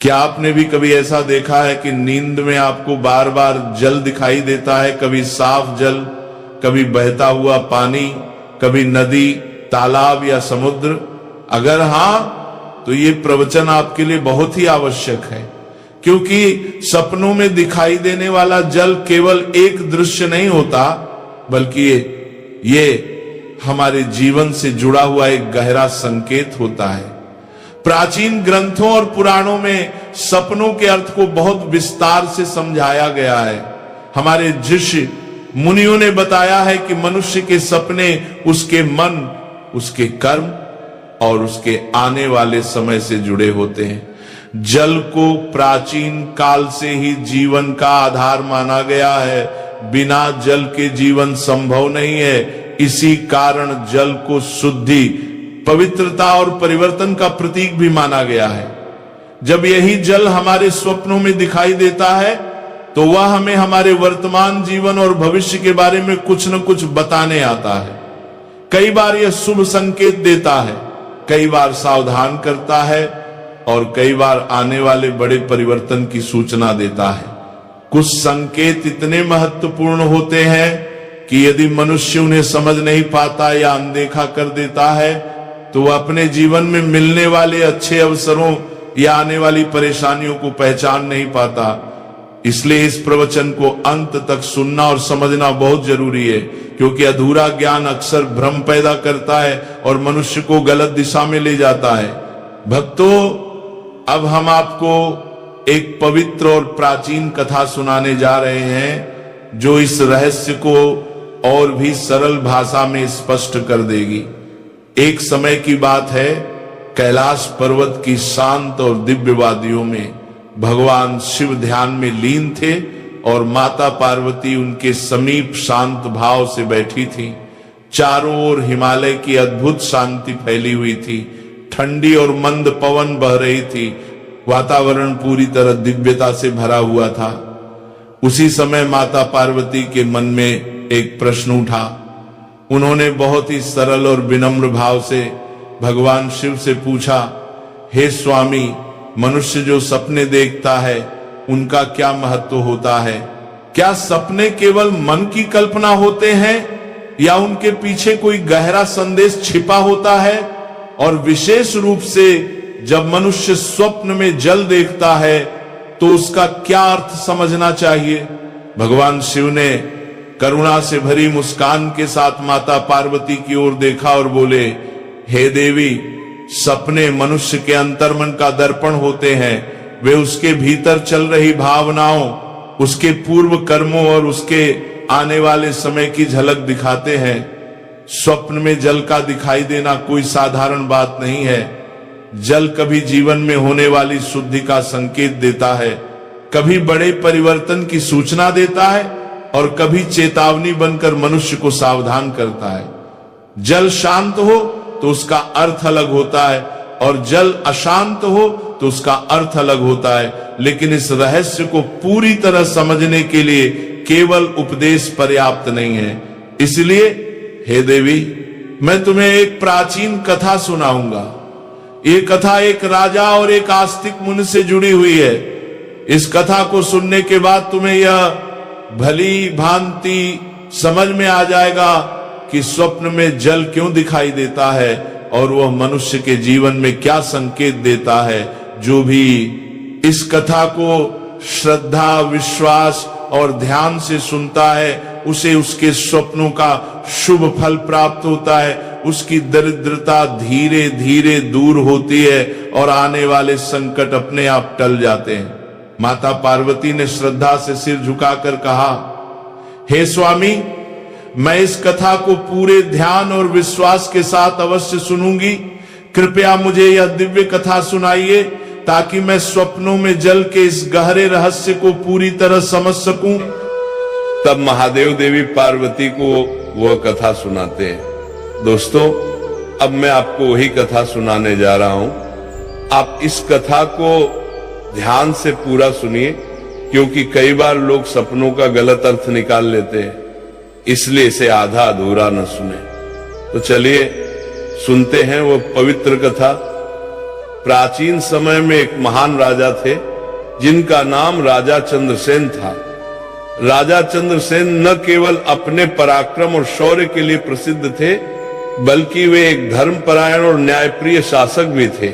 क्या आपने भी कभी ऐसा देखा है कि नींद में आपको बार बार जल दिखाई देता है? कभी साफ जल, कभी बहता हुआ पानी, कभी नदी, तालाब या समुद्र? अगर हां, तो ये प्रवचन आपके लिए बहुत ही आवश्यक है, क्योंकि सपनों में दिखाई देने वाला जल केवल एक दृश्य नहीं होता, बल्कि ये हमारे जीवन से जुड़ा हुआ एक गहरा संकेत होता है। प्राचीन ग्रंथों और पुराणों में सपनों के अर्थ को बहुत विस्तार से समझाया गया है। हमारे ऋषि मुनियों ने बताया है कि मनुष्य के सपने उसके मन, उसके कर्म और उसके आने वाले समय से जुड़े होते हैं। जल को प्राचीन काल से ही जीवन का आधार माना गया है। बिना जल के जीवन संभव नहीं है। इसी कारण जल को शुद्धि, पवित्रता और परिवर्तन का प्रतीक भी माना गया है। जब यही जल हमारे स्वप्नों में दिखाई देता है, तो वह हमें हमारे वर्तमान जीवन और भविष्य के बारे में कुछ न कुछ बताने आता है। कई बार यह शुभ संकेत देता है, कई बार सावधान करता है और कई बार आने वाले बड़े परिवर्तन की सूचना देता है। कुछ संकेत इतने महत्वपूर्ण होते हैं कि यदि मनुष्य उन्हें समझ नहीं पाता या अनदेखा कर देता है, तो वह अपने जीवन में मिलने वाले अच्छे अवसरों या आने वाली परेशानियों को पहचान नहीं पाता। इसलिए इस प्रवचन को अंत तक सुनना और समझना बहुत जरूरी है, क्योंकि अधूरा ज्ञान अक्सर भ्रम पैदा करता है और मनुष्य को गलत दिशा में ले जाता है। भक्तों, अब हम आपको एक पवित्र और प्राचीन कथा सुनाने जा रहे हैं, जो इस रहस्य को और भी सरल भाषा में स्पष्ट कर देगी। एक समय की बात है, कैलाश पर्वत की शांत और दिव्य वादियों में भगवान शिव ध्यान में लीन थे और माता पार्वती उनके समीप शांत भाव से बैठी थी। चारों ओर हिमालय की अद्भुत शांति फैली हुई थी। ठंडी और मंद पवन बह रही थी। वातावरण पूरी तरह दिव्यता से भरा हुआ था। उसी समय माता पार्वती के मन में एक प्रश्न उठा। उन्होंने बहुत ही सरल और विनम्र भाव से भगवान शिव से पूछा, हे स्वामी, मनुष्य जो सपने देखता है उनका क्या महत्व होता है? क्या सपने केवल मन की कल्पना होते हैं या उनके पीछे कोई गहरा संदेश छिपा होता है? और विशेष रूप से जब मनुष्य स्वप्न में जल देखता है तो उसका क्या अर्थ समझना चाहिए? भगवान शिव ने करुणा से भरी मुस्कान के साथ माता पार्वती की ओर देखा और बोले, हे देवी, सपने मनुष्य के अंतर्मन का दर्पण होते हैं। वे उसके भीतर चल रही भावनाओं, उसके पूर्व कर्मों और उसके आने वाले समय की झलक दिखाते हैं। स्वप्न में जल का दिखाई देना कोई साधारण बात नहीं है। जल कभी जीवन में होने वाली शुद्धि का संकेत देता है, कभी बड़े परिवर्तन की सूचना देता है और कभी चेतावनी बनकर मनुष्य को सावधान करता है। जल शांत हो तो उसका अर्थ अलग होता है और जल अशांत हो तो उसका अर्थ अलग होता है। लेकिन इस रहस्य को पूरी तरह समझने के लिए केवल उपदेश पर्याप्त नहीं है। इसलिए हे देवी, मैं तुम्हें एक प्राचीन कथा सुनाऊंगा। ये कथा एक राजा और एक आस्तिक मुनि से जुड़ी हुई है। इस कथा को सुनने के बाद तुम्हें यह भली भांति समझ में आ जाएगा कि स्वप्न में जल क्यों दिखाई देता है और वह मनुष्य के जीवन में क्या संकेत देता है। जो भी इस कथा को श्रद्धा, विश्वास और ध्यान से सुनता है, उसे उसके स्वप्नों का शुभ फल प्राप्त होता है। उसकी दरिद्रता धीरे धीरे दूर होती है और आने वाले संकट अपने आप टल जाते हैं। माता पार्वती ने श्रद्धा से सिर झुकाकर कहा, हे स्वामी, मैं इस कथा को पूरे ध्यान और विश्वास के साथ अवश्य सुनूंगी। कृपया मुझे यह दिव्य कथा सुनाइए ताकि मैं स्वप्नों में जल के इस गहरे रहस्य को पूरी तरह समझ सकूं। तब महादेव देवी पार्वती को वह कथा सुनाते हैं। दोस्तों, अब मैं आपको वही कथा सुनाने जा रहा हूं। आप इस कथा को ध्यान से पूरा सुनिए, क्योंकि कई बार लोग सपनों का गलत अर्थ निकाल लेते हैं, इसलिए इसे आधा अधूरा न सुने। तो चलिए सुनते हैं वो पवित्र कथा। प्राचीन समय में एक महान राजा थे जिनका नाम राजा चंद्रसेन था। राजा चंद्रसेन न केवल अपने पराक्रम और शौर्य के लिए प्रसिद्ध थे, बल्कि वे एक धर्मपरायण और न्यायप्रिय शासक भी थे।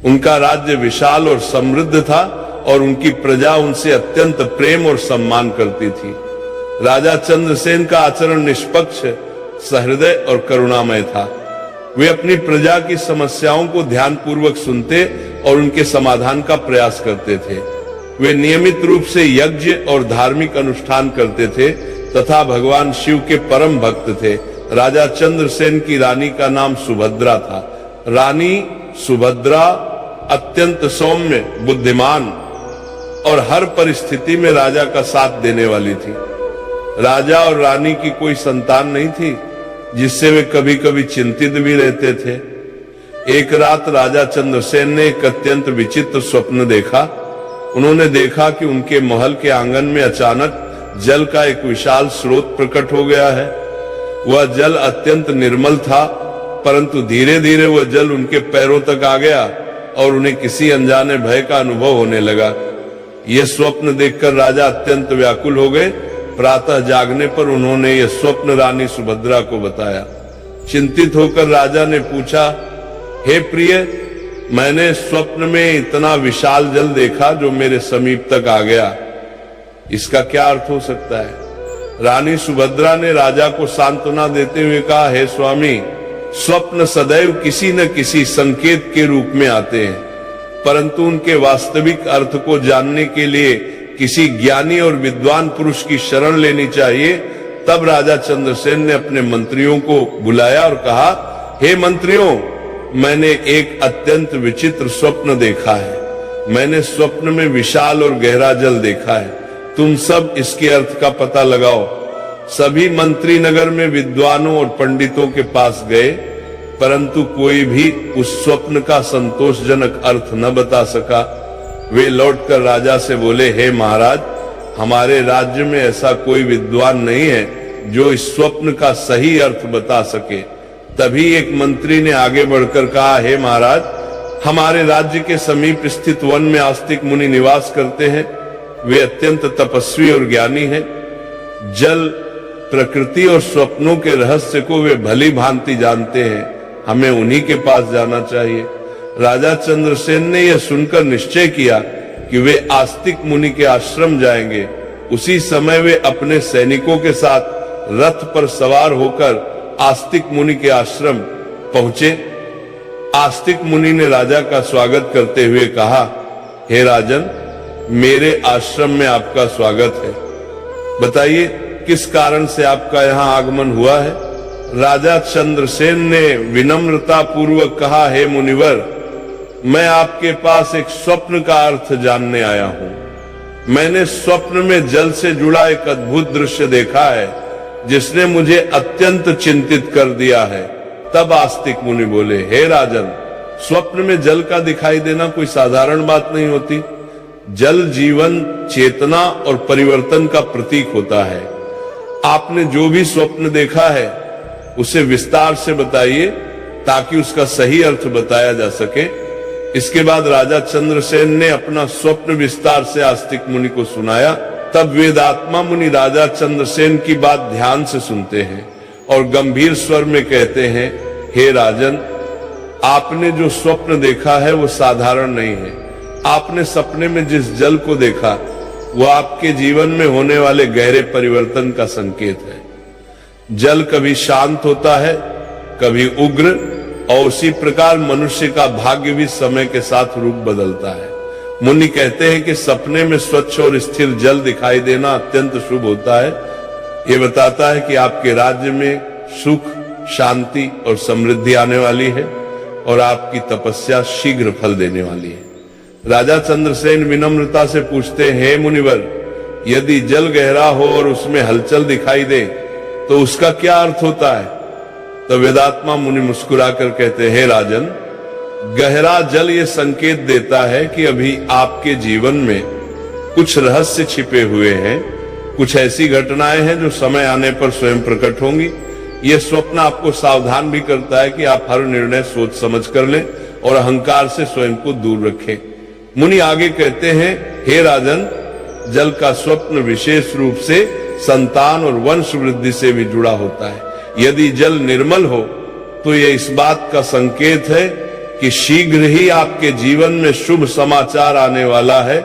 उनका राज्य विशाल और समृद्ध था और उनकी प्रजा उनसे अत्यंत प्रेम और सम्मान करती थी। राजा चंद्रसेन का आचरण निष्पक्ष, सहृदय और करुणामय था। वे अपनी प्रजा की समस्याओं को ध्यानपूर्वक सुनते और उनके समाधान का प्रयास करते थे। वे नियमित रूप से यज्ञ और धार्मिक अनुष्ठान करते थे तथा भगवान शिव के परम भक्त थे। राजा चंद्रसेन की रानी का नाम सुभद्रा था। रानी सुभद्रा अत्यंत सौम्य, बुद्धिमान और हर परिस्थिति में राजा का साथ देने वाली थी। राजा और रानी की कोई संतान नहीं थी, जिससे वे कभी कभी चिंतित भी रहते थे। एक रात राजा चंद्रसेन ने एक अत्यंत विचित्र स्वप्न देखा। उन्होंने देखा कि उनके महल के आंगन में अचानक जल का एक विशाल स्रोत प्रकट हो गया है। वह जल अत्यंत निर्मल था, परंतु धीरे धीरे वह जल उनके पैरों तक आ गया और उन्हें किसी अनजाने भय का अनुभव होने लगा। यह स्वप्न देखकर राजा अत्यंत व्याकुल हो गए। प्रातः जागने पर उन्होंने यह स्वप्न रानी सुभद्रा को बताया। चिंतित होकर राजा ने पूछा, हे प्रिय, मैंने स्वप्न में इतना विशाल जल देखा जो मेरे समीप तक आ गया, इसका क्या अर्थ हो सकता है? रानी सुभद्रा ने राजा को सांत्वना देते हुए कहा, हे स्वामी, स्वप्न सदैव किसी न किसी संकेत के रूप में आते हैं, परंतु उनके वास्तविक अर्थ को जानने के लिए किसी ज्ञानी और विद्वान पुरुष की शरण लेनी चाहिए। तब राजा चंद्रसेन ने अपने मंत्रियों को बुलाया और कहा, हे मंत्रियों, मैंने एक अत्यंत विचित्र स्वप्न देखा है। मैंने स्वप्न में विशाल और गहरा जल देखा है। तुम सब इसके अर्थ का पता लगाओ। सभी मंत्री नगर में विद्वानों और पंडितों के पास गए, परंतु कोई भी उस स्वप्न का संतोषजनक अर्थ न बता सका। वे लौटकर राजा से बोले, हे महाराज, हमारे राज्य में ऐसा कोई विद्वान नहीं है जो इस स्वप्न का सही अर्थ बता सके। तभी एक मंत्री ने आगे बढ़कर कहा, हे महाराज, हमारे राज्य के समीप स्थित वन में आस्तिक मुनि निवास करते हैं। वे अत्यंत तपस्वी और ज्ञानी हैं। जल, प्रकृति और स्वप्नों के रहस्य को वे भली भांति जानते हैं। हमें उन्हीं के पास जाना चाहिए। राजा चंद्रसेन ने यह सुनकर निश्चय किया कि वे आस्तिक मुनि के आश्रम जाएंगे। उसी समय वे अपने सैनिकों के साथ रथ पर सवार होकर आस्तिक मुनि के आश्रम पहुंचे। आस्तिक मुनि ने राजा का स्वागत करते हुए कहा, हे राजन, मेरे आश्रम में आपका स्वागत है। बताइए, किस कारण से आपका यहाँ आगमन हुआ है? राजा चंद्रसेन ने विनम्रता पूर्वक कहा, हे मुनिवर, मैं आपके पास एक स्वप्न का अर्थ जानने आया हूं। मैंने स्वप्न में जल से जुड़ा एक अद्भुत दृश्य देखा है, जिसने मुझे अत्यंत चिंतित कर दिया है। तब आस्तिक मुनि बोले, हे राजन, स्वप्न में जल का दिखाई देना कोई साधारण बात नहीं होती। जल जीवन, चेतना और परिवर्तन का प्रतीक होता है। आपने जो भी स्वप्न देखा है उसे विस्तार से बताइए ताकि उसका सही अर्थ बताया जा सके। इसके बाद राजा चंद्रसेन ने अपना स्वप्न विस्तार से आस्तिक मुनि को सुनाया। तब वेदात्मा मुनि राजा चंद्रसेन की बात ध्यान से सुनते हैं और गंभीर स्वर में कहते हैं, हे राजन, आपने जो स्वप्न देखा है वो साधारण नहीं है। आपने सपने में जिस जल को देखा वो आपके जीवन में होने वाले गहरे परिवर्तन का संकेत है। जल कभी शांत होता है, कभी उग्र, और उसी प्रकार मनुष्य का भाग्य भी समय के साथ रूप बदलता है। मुनि कहते हैं कि सपने में स्वच्छ और स्थिर जल दिखाई देना अत्यंत शुभ होता है। ये बताता है कि आपके राज्य में सुख, शांति और समृद्धि आने वाली है और आपकी तपस्या शीघ्र फल देने वाली है। राजा चंद्रसेन विनम्रता से पूछते हैं, हे मुनिवर, यदि जल गहरा हो और उसमें हलचल दिखाई दे तो उसका क्या अर्थ होता है? तो वेदात्मा मुनि मुस्कुराकर कहते हैं, हे राजन, गहरा जल ये संकेत देता है कि अभी आपके जीवन में कुछ रहस्य छिपे हुए हैं, कुछ ऐसी घटनाएं हैं जो समय आने पर स्वयं प्रकट होंगी। यह स्वप्न आपको सावधान भी करता है कि आप हर निर्णय सोच समझ कर लें और अहंकार से स्वयं को दूर रखें। मुनि आगे कहते हैं, हे राजन, जल का स्वप्न विशेष रूप से संतान और वंश वृद्धि से भी जुड़ा होता है। यदि जल निर्मल हो तो यह इस बात का संकेत है कि शीघ्र ही आपके जीवन में शुभ समाचार आने वाला है।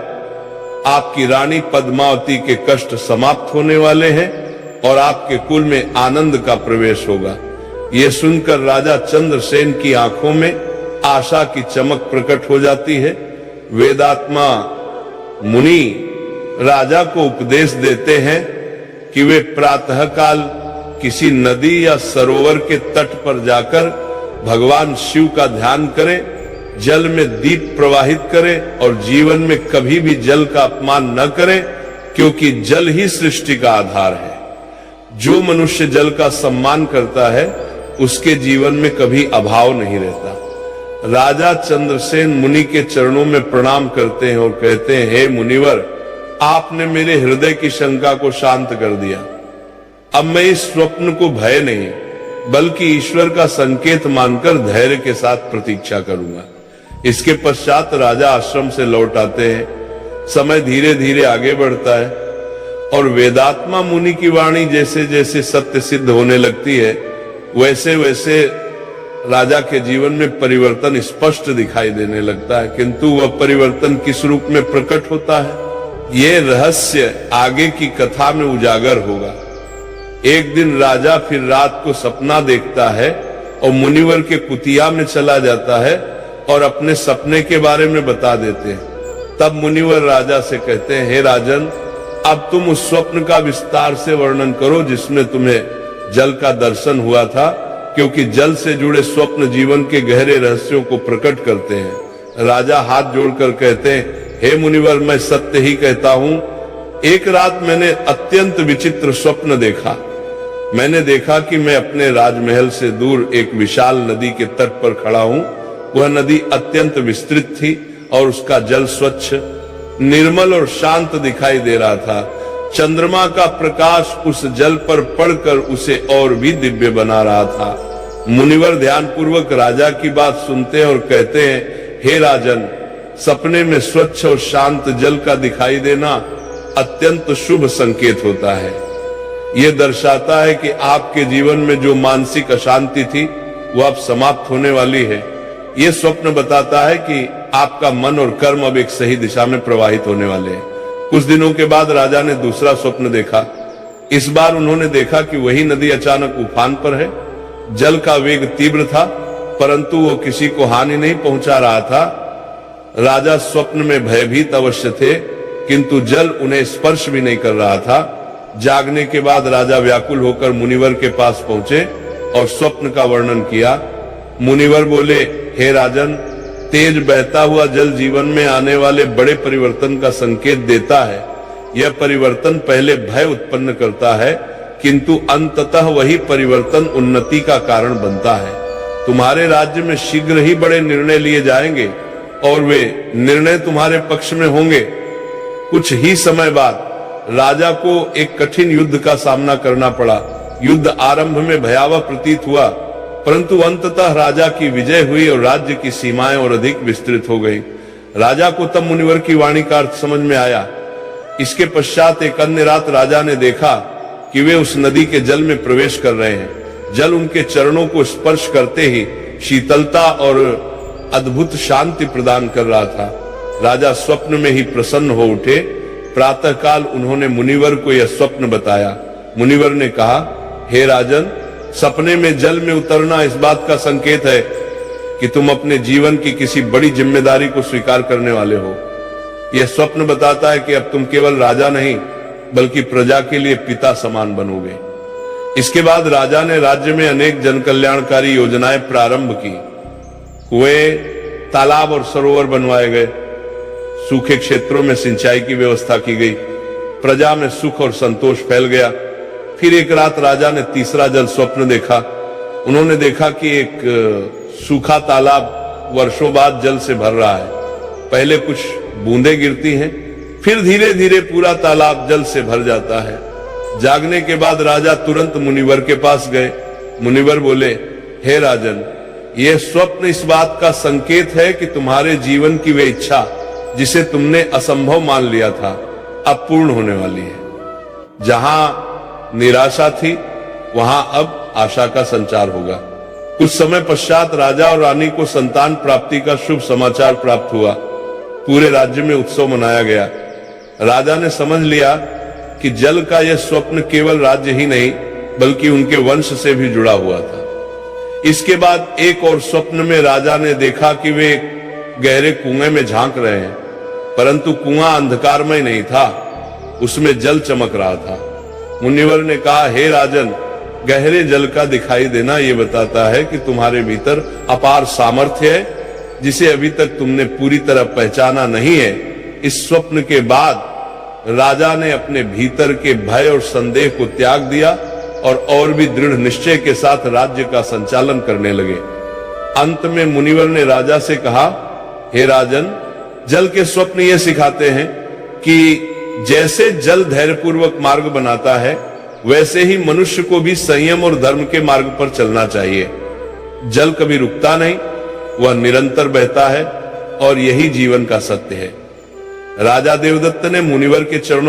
आपकी रानी पद्मावती के कष्ट समाप्त होने वाले हैं और आपके कुल में आनंद का प्रवेश होगा। यह सुनकर राजा चंद्रसेन की आंखों में आशा की चमक प्रकट हो जाती है। वेदात्मा मुनि राजा को उपदेश देते हैं कि वे प्रातःकाल किसी नदी या सरोवर के तट पर जाकर भगवान शिव का ध्यान करें, जल में दीप प्रवाहित करें और जीवन में कभी भी जल का अपमान न करें, क्योंकि जल ही सृष्टि का आधार है। जो मनुष्य जल का सम्मान करता है उसके जीवन में कभी अभाव नहीं रहता। राजा चंद्रसेन मुनि के चरणों में प्रणाम करते हैं और कहते हैं, हे मुनिवर, आपने मेरे हृदय की शंका को शांत कर दिया। अब मैं इस स्वप्न को भय नहीं बल्कि ईश्वर का संकेत मानकर धैर्य के साथ प्रतीक्षा करूंगा। इसके पश्चात राजा आश्रम से लौट आते हैं। समय धीरे धीरे आगे बढ़ता है और वेदात्मा मुनि की वाणी जैसे जैसे सत्य सिद्ध होने लगती है, वैसे वैसे राजा के जीवन में परिवर्तन स्पष्ट दिखाई देने लगता है। किंतु वह परिवर्तन किस रूप में प्रकट होता है, ये रहस्य आगे की कथा में उजागर होगा। एक दिन राजा फिर रात को सपना देखता है और मुनिवर के कुटिया में चला जाता है और अपने सपने के बारे में बता देते हैं। तब मुनिवर राजा से कहते हैं, हे राजन, अब तुम उस स्वप्न का विस्तार से वर्णन करो जिसमें तुम्हें जल का दर्शन हुआ था, क्योंकि जल से जुड़े स्वप्न जीवन के गहरे रहस्यों को प्रकट करते हैं। राजा हाथ जोड़कर कहते हैं, हे मुनिवर, मैं सत्य ही कहता हूं। एक रात मैंने अत्यंत विचित्र स्वप्न देखा। मैंने देखा कि मैं अपने राजमहल से दूर एक विशाल नदी के तट पर खड़ा हूं। वह नदी अत्यंत विस्तृत थी और उसका जल स्वच्छ, निर्मल और शांत दिखाई दे रहा था। चंद्रमा का प्रकाश उस जल पर पड़कर उसे और भी दिव्य बना रहा था। मुनिवर ध्यानपूर्वक राजा की बात सुनते हैं और कहते हैं, हे राजन, सपने में स्वच्छ और शांत जल का दिखाई देना अत्यंत शुभ संकेत होता है। यह दर्शाता है कि आपके जीवन में जो मानसिक अशांति थी वो अब समाप्त होने वाली है। यह स्वप्न बताता है कि आपका मन और कर्म अब एक सही दिशा में प्रवाहित होने वाले हैं। कुछ दिनों के बाद राजा ने दूसरा स्वप्न देखा। इस बार उन्होंने देखा कि वही नदी अचानक उफान पर है। जल का वेग तीव्र था, परंतु वो किसी को हानि नहीं पहुंचा रहा था। राजा स्वप्न में भयभीत अवश्य थे, किंतु जल उन्हें स्पर्श भी नहीं कर रहा था। जागने के बाद राजा व्याकुल होकर मुनिवर के पास पहुंचे और स्वप्न का वर्णन किया। मुनिवर बोले, हे राजन, तेज बहता हुआ जल जीवन में आने वाले बड़े परिवर्तन का संकेत देता है। यह परिवर्तन पहले भय उत्पन्न करता है, किंतु अंततः वही परिवर्तन उन्नति का कारण बनता है। तुम्हारे राज्य में शीघ्र ही बड़े निर्णय लिए जाएंगे और वे निर्णय तुम्हारे पक्ष में होंगे। कुछ ही समय बाद राजा को एक कठिन युद्ध का सामना करना पड़ा। युद्ध आरंभ में भयावह प्रतीत हुआ, परंतु अंततः राजा की विजय हुई और राज्य की सीमाएं और अधिक विस्तृत हो गई। राजा को तब मुनिवर की वाणी का अर्थ समझ में आया। इसके पश्चात एक अन्य रात राजा ने देखा कि वे उस नदी के जल में प्रवेश कर रहे हैं। जल उनके चरणों को स्पर्श करते ही शीतलता और अद्भुत शांति प्रदान कर रहा था। राजा स्वप्न में ही प्रसन्न हो उठे। प्रातःकाल उन्होंने मुनिवर को यह स्वप्न बताया। मुनिवर ने कहा, हे राजन, सपने में जल में उतरना इस बात का संकेत है कि तुम अपने जीवन की किसी बड़ी जिम्मेदारी को स्वीकार करने वाले हो। यह स्वप्न बताता है कि अब तुम केवल राजा नहीं बल्कि प्रजा के लिए पिता समान बनोगे। इसके बाद राजा ने राज्य में अनेक जनकल्याणकारी योजनाएं प्रारंभ की। कुएं, तालाब और सरोवर बनवाए गए। सूखे क्षेत्रों में सिंचाई की व्यवस्था की गई। प्रजा में सुख और संतोष फैल गया। फिर एक रात राजा ने तीसरा जल स्वप्न देखा। उन्होंने देखा कि एक सूखा तालाब वर्षों बाद जल से भर रहा है। पहले कुछ बूंदें गिरती हैं, फिर धीरे धीरे पूरा तालाब जल से भर जाता है। जागने के बाद राजा तुरंत मुनिवर के पास गए। मुनिवर बोले, हे राजन, यह स्वप्न इस बात का संकेत है कि तुम्हारे जीवन की वे इच्छा जिसे तुमने असंभव मान लिया था अब पूर्ण होने वाली है। जहां निराशा थी वहां अब आशा का संचार होगा। कुछ समय पश्चात राजा और रानी को संतान प्राप्ति का शुभ समाचार प्राप्त हुआ। पूरे राज्य में उत्सव मनाया गया। राजा ने समझ लिया कि जल का यह स्वप्न केवल राज्य ही नहीं बल्कि उनके वंश से भी जुड़ा हुआ था। इसके बाद एक और स्वप्न में राजा ने देखा कि वे गहरे कुएं में झांक रहे हैं, परंतु कुआं अंधकारमय नहीं था, उसमें जल चमक रहा था। मुनिवर ने कहा, हे राजन, गहरे जल का दिखाई देना यह बताता है कि तुम्हारे भीतर अपार सामर्थ्य है जिसे अभी तक तुमने पूरी तरह पहचाना नहीं है। इस स्वप्न के बाद राजा ने अपने भीतर के भय और संदेह को त्याग दिया और भी दृढ़ निश्चय के साथ राज्य का संचालन करने लगे। अंत में मुनिवर ने राजा से कहा, हे राजन, जल के स्वप्न ये सिखाते हैं कि जैसे जल धैर्यपूर्वक मार्ग बनाता है वैसे ही मनुष्य को भी संयम और धर्म के मार्ग पर चलना चाहिए। जल कभी रुकता नहीं, वह निरंतर बहता है और यही जीवन का सत्य है। राजा देवदत्त ने मुनिवर के चरणों